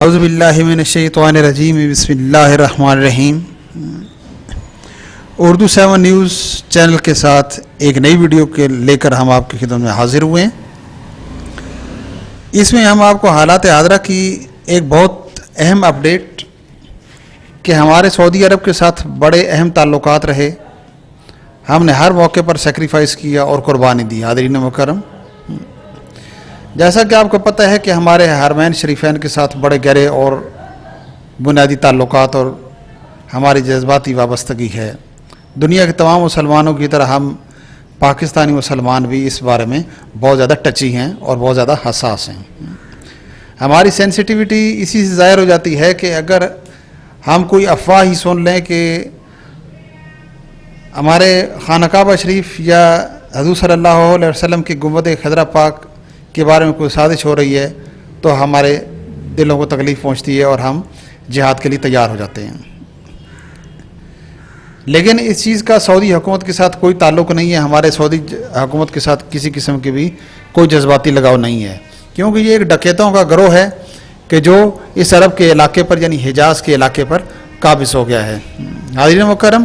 اعوذ باللہ من الشیطان الرجیم بسم اللہ الرحمن الرحیم۔ اردو 7 نیوز چینل کے ساتھ ایک نئی ویڈیو کے لے کر ہم آپ کی خدمت میں حاضر ہوئے ہیں۔ اس میں ہم آپ کو حالات حاضرہ کی ایک بہت اہم اپڈیٹ کہ ہمارے سعودی عرب کے ساتھ بڑے اہم تعلقات رہے، ہم نے ہر موقع پر سیکریفائس کیا اور قربانی دی۔ حاضرین مکرم، جیسا کہ آپ کو پتہ ہے کہ ہمارے حرمین شریفین کے ساتھ بڑے گہرے اور بنیادی تعلقات اور ہماری جذباتی وابستگی ہے۔ دنیا کے تمام مسلمانوں کی طرح ہم پاکستانی مسلمان بھی اس بارے میں بہت زیادہ ٹچی ہیں اور بہت زیادہ حساس ہیں۔ ہماری سینسٹیوٹی اسی سے ظاہر ہو جاتی ہے کہ اگر ہم کوئی افواہ ہی سن لیں کہ ہمارے خانہ کعبہ شریف یا حضور صلی اللہ علیہ وسلم کی گنبد خضرا پاک کے بارے میں کوئی سازش ہو رہی ہے تو ہمارے دلوں کو تکلیف پہنچتی ہے اور ہم جہاد کے لیے تیار ہو جاتے ہیں۔ لیکن اس چیز کا سعودی حکومت کے ساتھ کوئی تعلق نہیں ہے، ہمارے سعودی حکومت کے ساتھ کسی قسم کی بھی کوئی جذباتی لگاؤ نہیں ہے، کیونکہ یہ ایک ڈکیتوں کا گروہ ہے کہ جو اس عرب کے علاقے پر یعنی حجاز کے علاقے پر قابض ہو گیا ہے۔ حاضرین مکرم،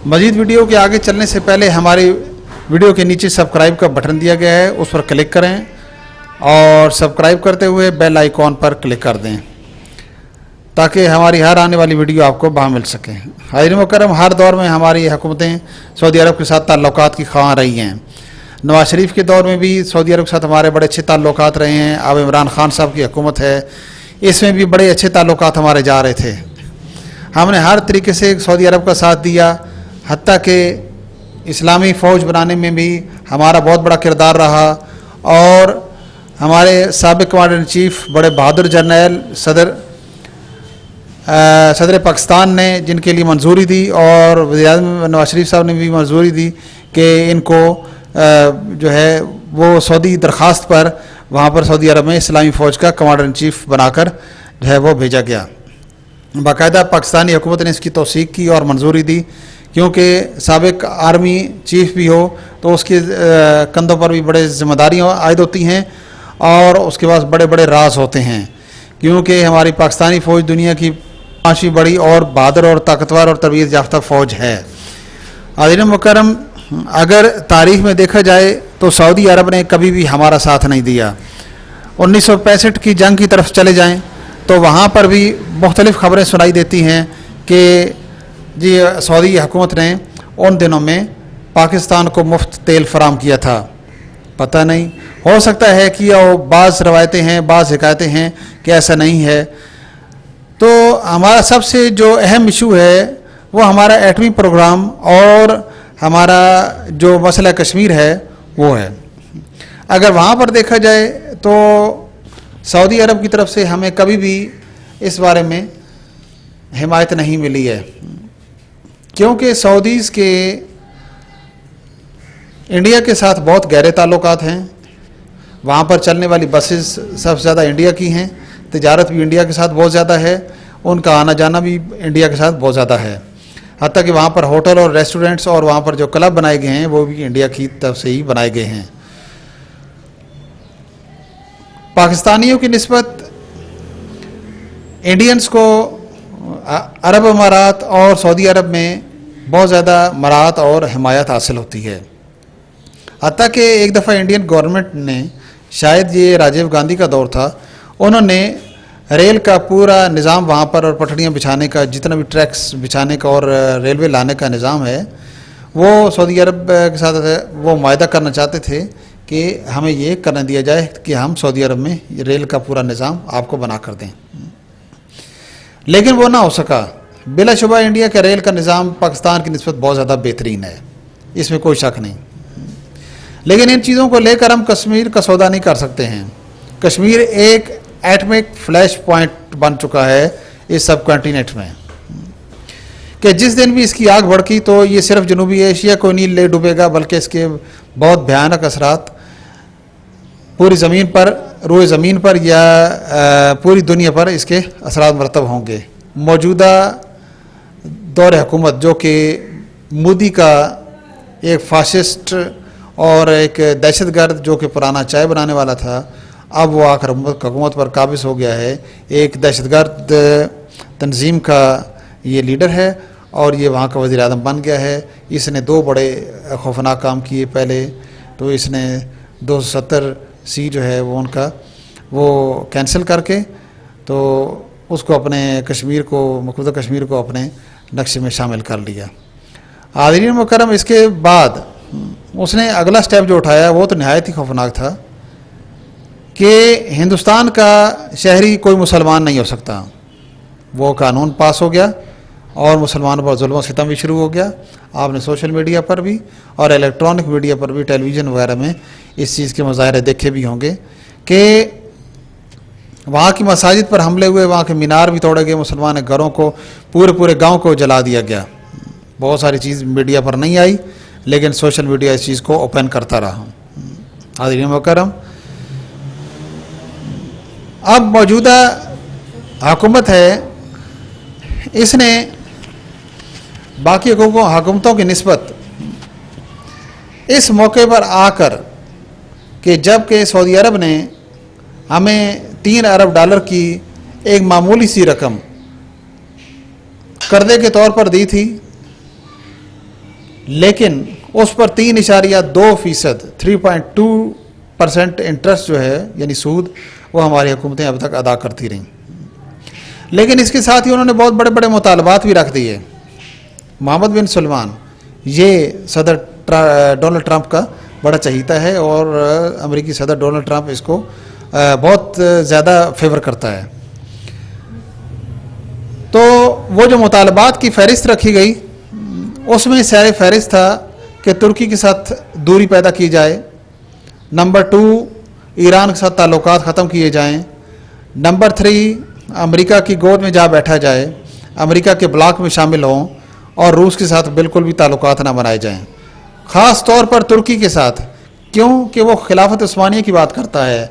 مزید ویڈیو کے آگے چلنے سے پہلے ہماری ویڈیو کے نیچے سبسکرائب کا بٹن دیا گیا ہے، اس پر کلک کریں اور سبسکرائب کرتے ہوئے بیل آئیکن پر کلک کر دیں تاکہ ہماری ہر آنے والی ویڈیو آپ کو وہاں مل سکے۔ حاضرین مکرم، ہر دور میں ہماری حکومتیں سعودی عرب کے ساتھ تعلقات کی خواہاں رہی ہیں۔ نواز شریف کے دور میں بھی سعودی عرب کے ساتھ ہمارے بڑے اچھے تعلقات رہے ہیں۔ اب عمران خان صاحب کی حکومت ہے، اس میں بھی بڑے اچھے تعلقات ہمارے جا رہے تھے۔ ہم نے ہر طریقے سے سعودی عرب کا ساتھ دیا، حتیٰ کہ اسلامی فوج بنانے میں بھی ہمارا بہت بڑا کردار رہا، اور ہمارے سابق کمانڈر ان چیف بڑے بہادر جرنیل صدر پاکستان نے جن کے لیے منظوری دی، اور وزیر اعظم نواز شریف صاحب نے بھی منظوری دی کہ ان کو جو ہے وہ سعودی درخواست پر وہاں پر سعودی عرب میں اسلامی فوج کا کمانڈر ان چیف بنا کر جو ہے وہ بھیجا گیا۔ باقاعدہ پاکستانی حکومت نے اس کی توثیق کی اور منظوری دی، کیونکہ سابق آرمی چیف بھی ہو تو اس کے کندھوں پر بھی بڑے ذمہ داریاں عائد ہوتی ہیں اور اس کے پاس بڑے بڑے راز ہوتے ہیں، کیونکہ ہماری پاکستانی فوج دنیا کی 5ویں بڑی اور بہادر اور طاقتور اور تربیت یافتہ فوج ہے۔ حاضرین مکرم، اگر تاریخ میں دیکھا جائے تو سعودی عرب نے کبھی بھی ہمارا ساتھ نہیں دیا۔ 1965 کی جنگ کی طرف چلے جائیں تو وہاں پر بھی مختلف خبریں سنائی دیتی ہیں کہ جی سعودی حکومت نے ان دنوں میں پاکستان کو مفت تیل فراہم کیا تھا۔ پتہ نہیں، ہو سکتا ہے کہ بعض روایتیں ہیں، بعض حکایتیں ہیں کہ ایسا نہیں ہے۔ تو ہمارا سب سے جو اہم ایشو ہے وہ ہمارا ایٹمی پروگرام اور ہمارا جو مسئلہ کشمیر ہے وہ ہے۔ اگر وہاں پر دیکھا جائے تو سعودی عرب کی طرف سے ہمیں کبھی بھی اس بارے میں حمایت نہیں ملی ہے، کیونکہ سعودیز کے انڈیا کے ساتھ بہت گہرے تعلقات ہیں۔ وہاں پر چلنے والی بسز سب سے زیادہ انڈیا کی ہیں، تجارت بھی انڈیا کے ساتھ بہت زیادہ ہے، ان کا آنا جانا بھی انڈیا کے ساتھ بہت زیادہ ہے، حتیٰ کہ وہاں پر ہوٹل اور ریسٹورنٹس اور وہاں پر جو کلب بنائے گئے ہیں وہ بھی انڈیا کی طرف سے ہی بنائے گئے ہیں۔ پاکستانیوں کی نسبت انڈینز کو عرب امارات اور سعودی عرب میں بہت زیادہ مراعات اور حمایت حاصل ہوتی ہے، حتیٰ کہ ایک دفعہ انڈین گورنمنٹ نے، شاید یہ راجیو گاندھی کا دور تھا، انہوں نے ریل کا پورا نظام وہاں پر اور پٹڑیاں بچھانے کا، جتنا بھی ٹریکس بچھانے کا اور ریلوے لانے کا نظام ہے وہ سعودی عرب کے ساتھ وہ معاہدہ کرنا چاہتے تھے کہ ہمیں یہ کرنے دیا جائے کہ ہم سعودی عرب میں ریل کا پورا نظام آپ کو بنا کر دیں، لیکن وہ نہ ہو سکا۔ بلا شبہ انڈیا کا ریل کا نظام پاکستان کی نسبت بہت زیادہ بہترین ہے، اس میں کوئی شک نہیں، لیکن ان چیزوں کو لے کر ہم کشمیر کا سودا نہیں کر سکتے ہیں۔ کشمیر ایک ایٹمک فلیش پوائنٹ بن چکا ہے اس سب کانٹیننٹ میں، کہ جس دن بھی اس کی آگ بھڑکی تو یہ صرف جنوبی ایشیا کو نہیں لے ڈوبے گا، بلکہ اس کے بہت بھیانک اثرات پوری زمین پر، روئے زمین پر یا پوری دنیا پر اس کے اثرات مرتب ہوں گے۔ موجودہ دور حکومت جو کہ مودی کا ایک فاشسٹ اور ایک دہشت گرد جو کہ پرانا چائے بنانے والا تھا، اب وہ آ کر حکومت پر قابض ہو گیا ہے. ایک دہشت گرد تنظیم کا یہ لیڈر ہے اور یہ وہاں کا وزیر اعظم بن گیا ہے. اس نے 2 بڑے خوفناک کام کیے. پہلے تو اس نے 270 سی جو ہے وہ ان کا وہ کینسل کر کے تو اس کو اپنے کشمیر کو مقبوضہ کشمیر کو اپنے نقشے میں شامل کر لیا. حاضرین مکرم، اس کے بعد اس نے اگلا سٹیپ جو اٹھایا وہ تو نہایت ہی خوفناک تھا کہ ہندوستان کا شہری کوئی مسلمان نہیں ہو سکتا. وہ قانون پاس ہو گیا اور مسلمانوں پر ظلم و ستم بھی شروع ہو گیا. آپ نے سوشل میڈیا پر بھی اور الیکٹرانک میڈیا پر بھی، ٹیلی ویژن وغیرہ میں اس چیز کے مظاہرے دیکھے بھی ہوں گے کہ وہاں کی مساجد پر حملے ہوئے، وہاں کے مینار بھی توڑے گئے، مسلمان گھروں کو پورے گاؤں کو جلا دیا گیا. بہت ساری چیز میڈیا پر نہیں آئی لیکن سوشل میڈیا اس چیز کو اوپن کرتا رہا. حاضرین مکرم، اب موجودہ حکومت ہے، اس نے باقی حکومتوں کی نسبت اس موقع پر آ کر کہ جب کہ سعودی عرب نے ہمیں $3 ارب کی ایک معمولی سی رقم قرضے کے طور پر دی تھی، لیکن اس پر 3.2% 3.2% انٹرسٹ جو ہے یعنی سود وہ ہماری حکومتیں اب تک ادا کرتی رہیں. لیکن اس کے ساتھ ہی انہوں نے بہت بڑے مطالبات بھی رکھ دیے. محمد بن سلمان یہ صدر ڈونلڈ ٹرمپ کا بڑا چہیتا ہے اور امریکی صدر ڈونلڈ ٹرمپ اس کو بہت زیادہ فیور کرتا ہے. تو وہ جو مطالبات کی فہرست رکھی گئی اس میں سیر فہرست تھا کہ ترکی کے ساتھ دوری پیدا کی جائے. نمبر 2 ایران کے ساتھ تعلقات ختم کیے جائیں. نمبر 3 امریکہ کی گود میں جا بیٹھا جائے، امریکہ کے بلاک میں شامل ہوں اور روس کے ساتھ بالکل بھی تعلقات نہ بنائے جائیں، خاص طور پر ترکی کے ساتھ، کیونکہ وہ خلافت عثمانیہ کی بات کرتا ہے.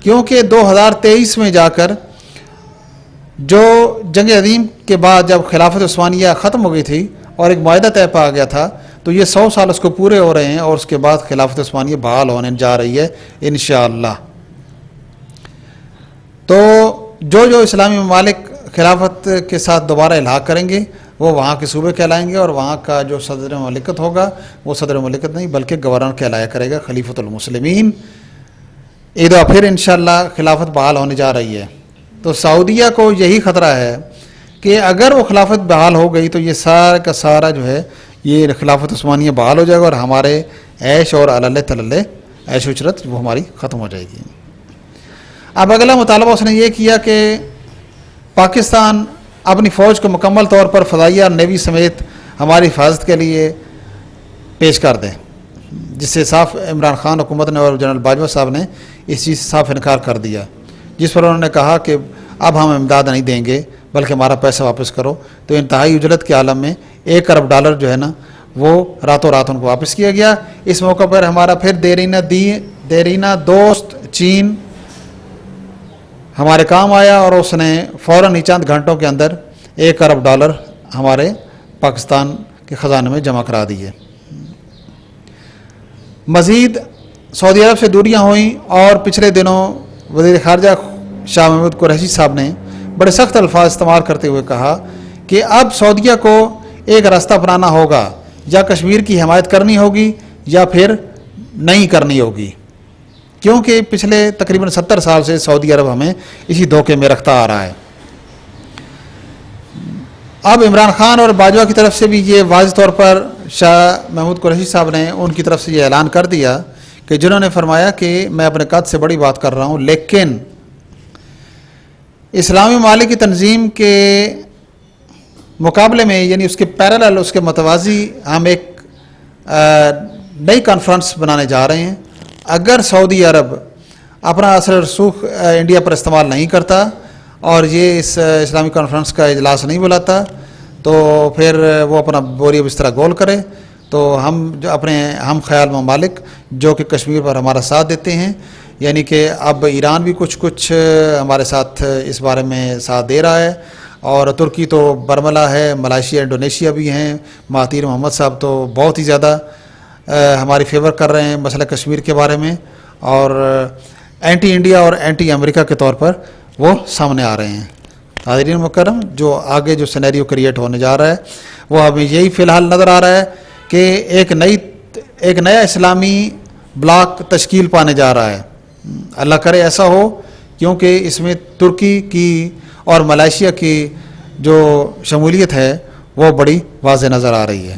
کیونکہ 2023 میں جا کر جو جنگ عظیم کے بعد جب خلافت عثمانیہ ختم ہو گئی تھی اور ایک معاہدہ طے پا گیا تھا تو یہ 100 سال اس کو پورے ہو رہے ہیں اور اس کے بعد خلافت عثمانیہ بحال ہونے جا رہی ہے انشاءاللہ. تو جو اسلامی ممالک خلافت کے ساتھ دوبارہ الحاق کریں گے وہ وہاں کے صوبے کہلائیں گے اور وہاں کا جو صدر مملکت ہوگا وہ صدر مملکت نہیں بلکہ گورنر کہلایا کرے گا، خلیفۃ المسلمین. ایک دفعہ پھر انشاءاللہ خلافت بحال ہونے جا رہی ہے. تو سعودیہ کو یہی خطرہ ہے کہ اگر وہ خلافت بحال ہو گئی تو یہ سارا کا سارا جو ہے یہ خلافت عثمانیہ بحال ہو جائے گا اور ہمارے عیش اور اللہ تللے عیش و عشرت وہ ہماری ختم ہو جائے گی. اب اگلا مطالبہ اس نے یہ کیا کہ پاکستان اپنی فوج کو مکمل طور پر فضائیہ اور نیوی سمیت ہماری حفاظت کے لیے پیش کر دیں، جس سے صاف عمران خان حکومت نے اور جنرل باجوہ صاحب نے اس چیز سے صاف انکار کر دیا، جس پر انہوں نے کہا کہ اب ہم امداد نہیں دیں گے بلکہ ہمارا پیسہ واپس کرو. تو انتہائی اجلت کے عالم میں $1 ارب جو ہے نا وہ راتوں رات ان کو واپس کیا گیا. اس موقع پر ہمارا پھر دیرینہ دوست چین ہمارے کام آیا اور اس نے فوراً ہی چند گھنٹوں کے اندر $1 ارب ہمارے پاکستان کے خزانے میں جمع کرا دیے. مزید سعودی عرب سے دوریاں ہوئیں اور پچھلے دنوں وزیر خارجہ شاہ محمود قریشی صاحب نے بڑے سخت الفاظ استعمال کرتے ہوئے کہا کہ اب سعودیہ کو ایک راستہ اپنانا ہوگا، یا کشمیر کی حمایت کرنی ہوگی یا پھر نہیں کرنی ہوگی، کیونکہ پچھلے تقریباً 70 سال سے سعودی عرب ہمیں اسی دھوکے میں رکھتا آ رہا ہے. اب عمران خان اور باجوہ کی طرف سے بھی یہ واضح طور پر شاہ محمود قریشی صاحب نے ان کی طرف سے یہ اعلان کر دیا کہ جنہوں نے فرمایا کہ میں اپنے قد سے بڑی بات کر رہا ہوں لیکن اسلامی ممالک کی تنظیم کے مقابلے میں یعنی اس کے پیرالل اس کے متوازی ہم ایک نئی کانفرنس بنانے جا رہے ہیں. اگر سعودی عرب اپنا اثر رسوخ انڈیا پر استعمال نہیں کرتا اور یہ اس اسلامی کانفرنس کا اجلاس نہیں بلاتا تو پھر وہ اپنا بوری بستر گول کرے. تو ہم جو اپنے ہم خیال ممالک جو کہ کشمیر پر ہمارا ساتھ دیتے ہیں، یعنی کہ اب ایران بھی کچھ ہمارے ساتھ اس بارے میں ساتھ دے رہا ہے اور ترکی تو برملا ہے، ملائیشیا انڈونیشیا بھی ہیں، مہاتیر محمد صاحب تو بہت ہی زیادہ ہماری فیور کر رہے ہیں مسئلہ کشمیر کے بارے میں، اور اینٹی انڈیا اور اینٹی امریکہ کے طور پر وہ سامنے آ رہے ہیں. حاضرین مکرم، جو آگے جو سینیریو کریٹ ہونے جا رہا ہے وہ ہمیں یہی فی الحال نظر آ رہا ہے کہ ایک نیا اسلامی بلاک تشکیل پانے جا رہا ہے. اللہ کرے ایسا ہو، کیونکہ اس میں ترکی کی اور ملائیشیا کی جو شمولیت ہے وہ بڑی واضح نظر آ رہی ہے.